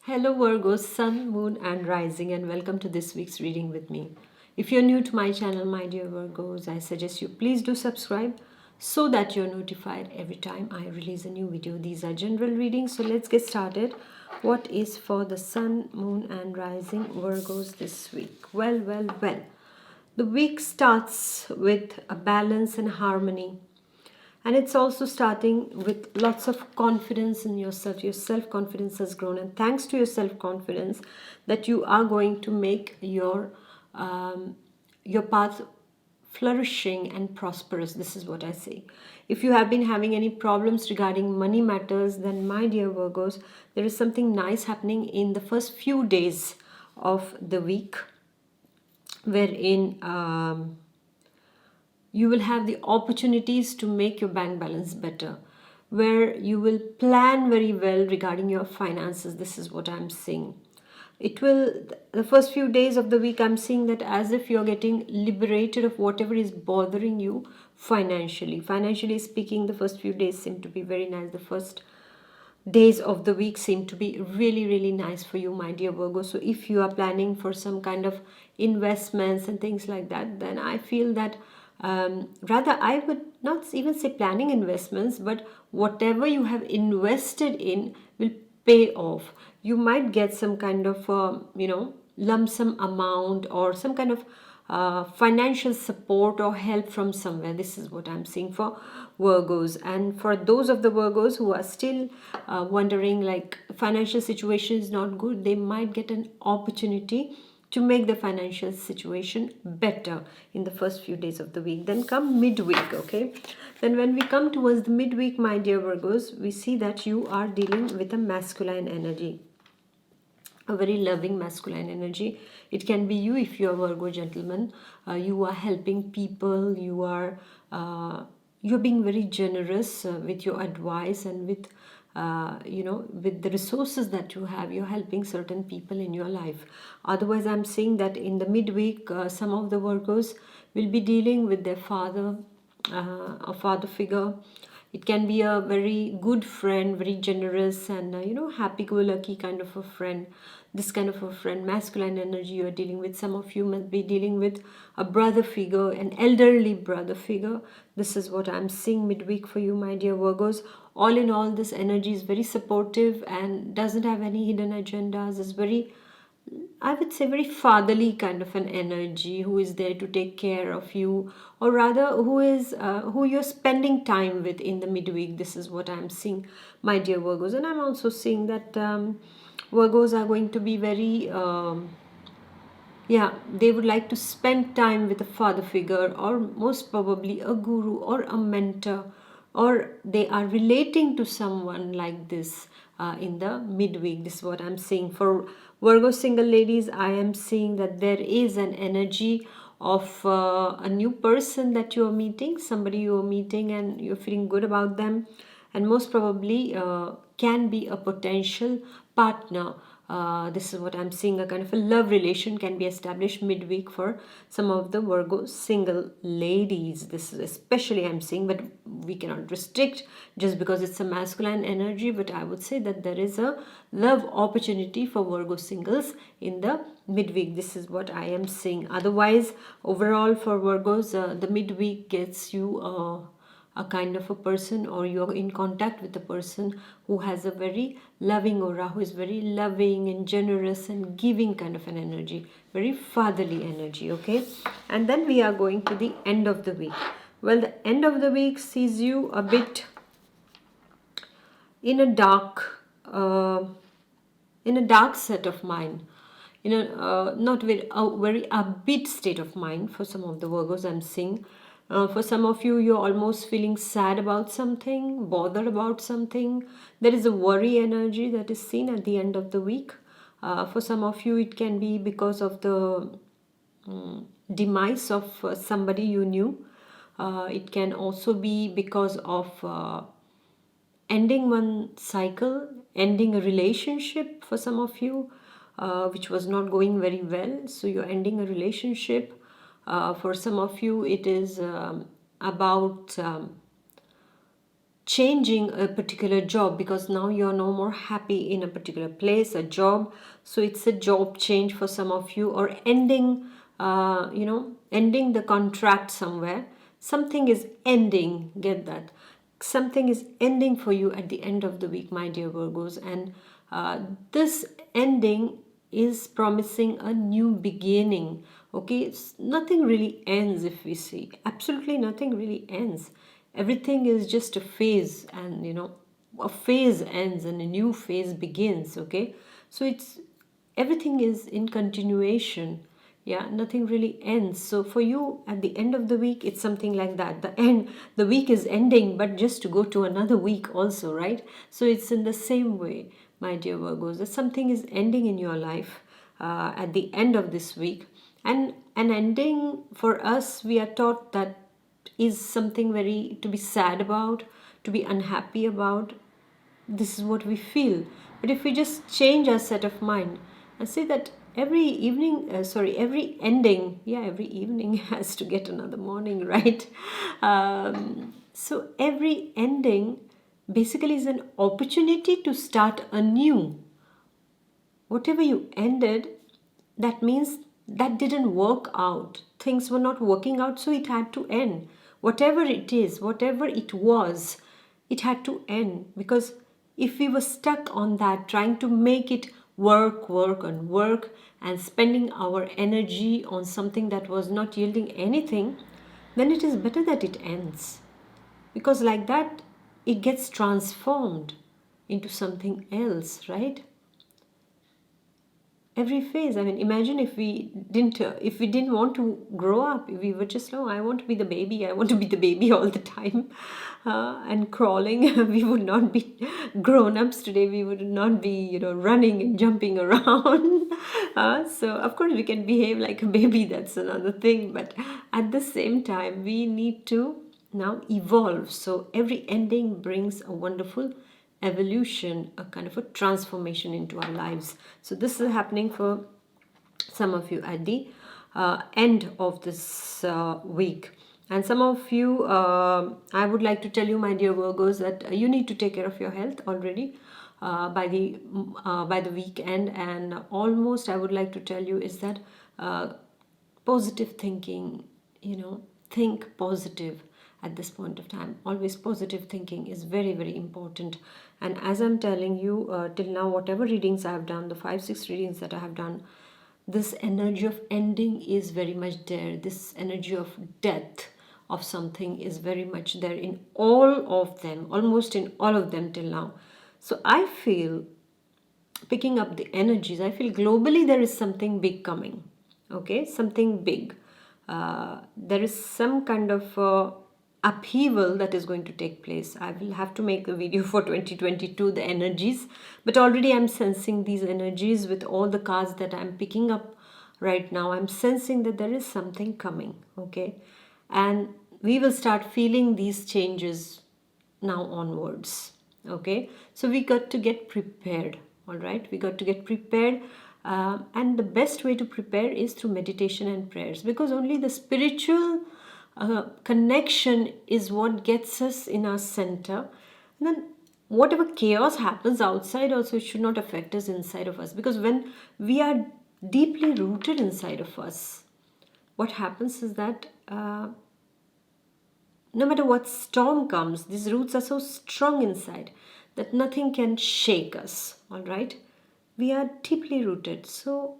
Hello Virgo, Sun, Moon, and Rising, and welcome to this week's reading with me. If you're new to my channel, my dear Virgos, I suggest you please do subscribe so that you're notified every time I release a new video. These are general readings, so let's get started. What is for the Sun, Moon, and Rising Virgos this week? Well. The week starts with a balance and harmony, and it's also starting with lots of confidence in yourself. Your self confidence has grown, and thanks to your self confidence that you are going to make your path flourishing and prosperous. This is what I say. If you have been having any problems regarding money matters, then my dear Virgos, there is something nice happening in the first few days of the week, wherein you will have the opportunities to make your bank balance better, where you will plan very well regarding your finances. This is what I'm seeing. It will, the first few days of the week, I'm seeing that as if you're getting liberated of whatever is bothering you financially speaking. The first few days seem to be very nice. The first days of the week seem to be really nice for you, my dear Virgo. So if you are planning for some kind of investments and things like that, then I feel that rather, I would not even say planning investments, but whatever you have invested in will pay off. You might get some kind of lump sum amount, or some kind of financial support or help from somewhere. This is what I'm seeing for Virgos. And for those of the Virgos who are still wondering, like, financial situation is not good, they might get an opportunity to make the financial situation better in the first few days of the week. Then come midweek. Okay, then when we come towards the midweek, my dear Virgos, we see that you are dealing with a masculine energy, a very loving masculine energy. It can be you if you are Virgo gentleman. You are helping people. You're being very generous with your advice, and with with the resources that you have. You're helping certain people in your life. Otherwise, I'm seeing that in the midweek, some of the Virgos will be dealing with their father, a father figure. It can be a very good friend, very generous, and happy-go-lucky kind of a friend. This kind of a friend, masculine energy you're dealing with. Some of you must be dealing with a brother figure, an elderly brother figure. This is what I'm seeing midweek for you, my dear Virgos. All in all, this energy is very supportive and doesn't have any hidden agendas. It's very, I would say, very fatherly kind of an energy, who is there to take care of you, or rather, who you're spending time with in the midweek. This is what I'm seeing, my dear Virgos. And I'm also seeing that Virgos are going to be very they would like to spend time with a father figure, or most probably a guru or a mentor, or they are relating to someone like this in the midweek. This is what I'm seeing. For Virgo single ladies, I am seeing that there is an energy of a new person that you are meeting, somebody you are meeting, and you're feeling good about them, and most probably can be a potential partner. This is what I'm seeing. A kind of a love relation can be established midweek for some of the Virgo single ladies. This is especially I'm seeing, but we cannot restrict just because it's a masculine energy. But I would say that there is a love opportunity for Virgo singles in the midweek. This is what I am seeing. Otherwise, overall for Virgos, the midweek gets you a kind of a person, or you're in contact with a person who has a very loving aura, who is very loving and generous and giving kind of an energy, very fatherly energy. Okay, and then we are going to the end of the week. Well, the end of the week sees you a bit in a dark set of mind, in a not very very upbeat state of mind. For some of the Virgos, I'm seeing, for some of you, you're almost feeling sad about something, bothered about something. There is a worry energy that is seen at the end of the week. For some of you, it can be because of the demise of somebody you knew. It can also be because of ending one cycle, ending a relationship for some of you, which was not going very well. So you're ending a relationship. For some of you, it is about changing a particular job because now you're no more happy in a particular place, a job. So it's a job change for some of you, or ending, ending the contract somewhere. Something is ending, get that. Something is ending for you at the end of the week, my dear Virgos. And this ending is promising a new beginning. Okay, nothing really ends. If we see, absolutely nothing really ends. Everything is just a phase, and a phase ends and a new phase begins. Okay, so it's everything is in continuation. Yeah, nothing really ends. So for you at the end of the week, it's something like that. The week is ending, but just to go to another week also, right? So it's in the same way, my dear Virgos, that something is ending in your life at the end of this week. And an ending for us, we are taught that is something very to be sad about, to be unhappy about. This is what we feel. But if we just change our set of mind and say that every evening, every ending, yeah, every evening has to get another morning, right? So every ending basically is an opportunity to start anew. Whatever you ended, that means that didn't work out. Things were not working out, so it had to end. Whatever it is, whatever it was, it had to end. Because if we were stuck on that, trying to make it work, work, and work, and spending our energy on something that was not yielding anything, then it is better that it ends. Because like that, it gets transformed into something else, right? Every phase. I mean, imagine if we didn't want to grow up, if we were just, no, I want to be the baby, I want to be the baby all the time, and crawling. We would not be grown-ups today. We would not be, running and jumping around. So of course we can behave like a baby, that's another thing, but at the same time we need to now evolve. So every ending brings a wonderful evolution, a kind of a transformation into our lives. So this is happening for some of you at the end of this week. And some of you, I would like to tell you, my dear Virgos, that you need to take care of your health already by the weekend. And almost, I would like to tell you is that positive thinking, think positive at this point of time. Always positive thinking is very, very important. And as I'm telling you, till now, whatever readings I have done, the 5-6 readings that I have done, this energy of ending is very much there. This energy of death of something is very much there in all of them, almost in all of them till now. So I feel, picking up the energies, I feel globally there is something big coming. Okay, something big. There is some kind of upheaval that is going to take place. I will have to make a video for 2022, the energies, but already I'm sensing these energies with all the cards that I'm picking up right now. I'm sensing that there is something coming. Okay, and we will start feeling these changes now onwards. Okay, so we got to get prepared. All right, we got to get prepared. And the best way to prepare is through meditation and prayers, because only the spiritual connection is what gets us in our center. And then whatever chaos happens outside also, it should not affect us inside of us, because when we are deeply rooted inside of us, what happens is that no matter what storm comes, these roots are so strong inside that nothing can shake us. All right, we are deeply rooted. So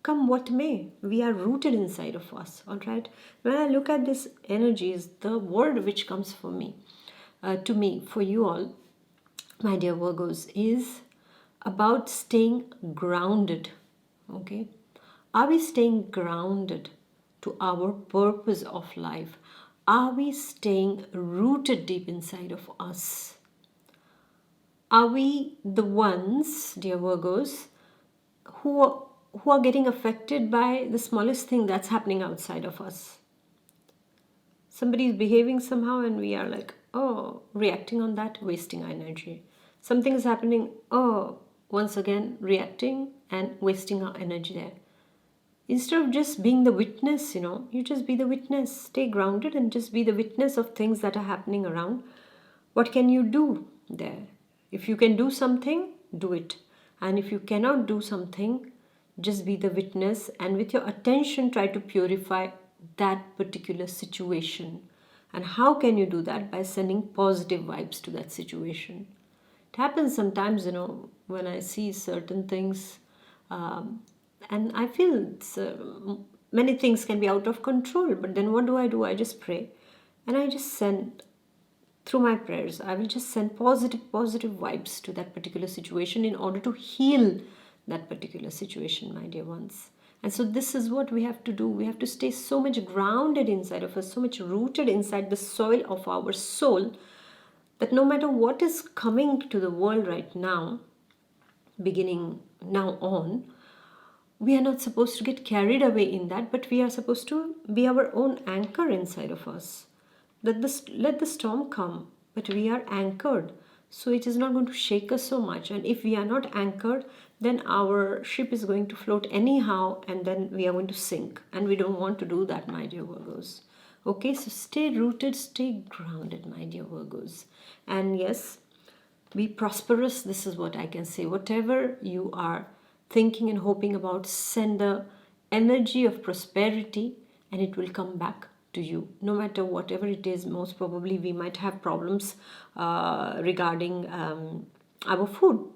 come what may, we are rooted inside of us. All right, when I look at this energies, the word which comes for me, to me, for you all, my dear Virgos, is about staying grounded. Okay, are we staying grounded to our purpose of life? Are we staying rooted deep inside of us? Are we the ones, dear Virgos, who are getting affected by the smallest thing that's happening outside of us? Somebody is behaving somehow and we are like, oh, reacting on that, wasting our energy. Something is happening, oh, once again, reacting and wasting our energy there. Instead of just being the witness, you just be the witness. Stay grounded and just be the witness of things that are happening around. What can you do there? If you can do something, do it. And if you cannot do something, just be the witness and with your attention try to purify that particular situation. And how can you do that? By sending positive vibes to that situation. It happens sometimes, when I see certain things, um, and I feel many things can be out of control, but then what do? I just pray and I just send through my prayers. I will just send positive vibes to that particular situation in order to heal that particular situation, my dear ones. And so this is what we have to do. We have to stay so much grounded inside of us, so much rooted inside the soil of our soul, that no matter what is coming to the world right now, beginning now on, we are not supposed to get carried away in that, but we are supposed to be our own anchor inside of us. Let the storm come, but we are anchored. So it is not going to shake us so much. And if we are not anchored, then our ship is going to float anyhow, and then we are going to sink. And we don't want to do that, my dear Virgos. Okay, so stay rooted, stay grounded, my dear Virgos. And yes, be prosperous. This is what I can say. Whatever you are thinking and hoping about, send the energy of prosperity and it will come back to you. No matter whatever it is, most probably we might have problems regarding our food.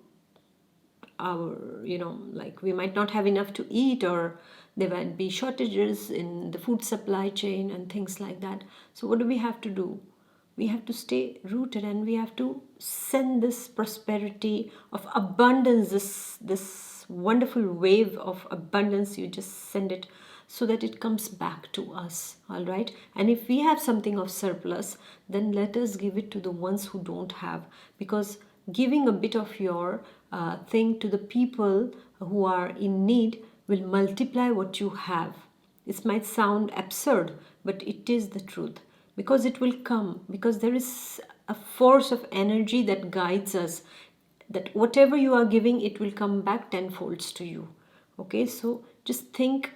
Like we might not have enough to eat, or there might be shortages in the food supply chain and things like that. So what do we have to do? We have to stay rooted and we have to send this prosperity of abundance, this wonderful wave of abundance. You just send it so that it comes back to us. All right. And if we have something of surplus, then let us give it to the ones who don't have, because giving a bit of your thing to the people who are in need will multiply what you have. This might sound absurd, but it is the truth, because it will come, because there is a force of energy that guides us, that whatever you are giving, it will come back tenfolds to you. Okay, so just think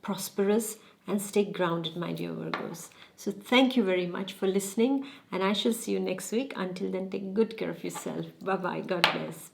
prosperous and stay grounded, my dear Virgos. So thank you very much for listening, and I shall see you next week. Until then, take good care of yourself. Bye bye. God bless.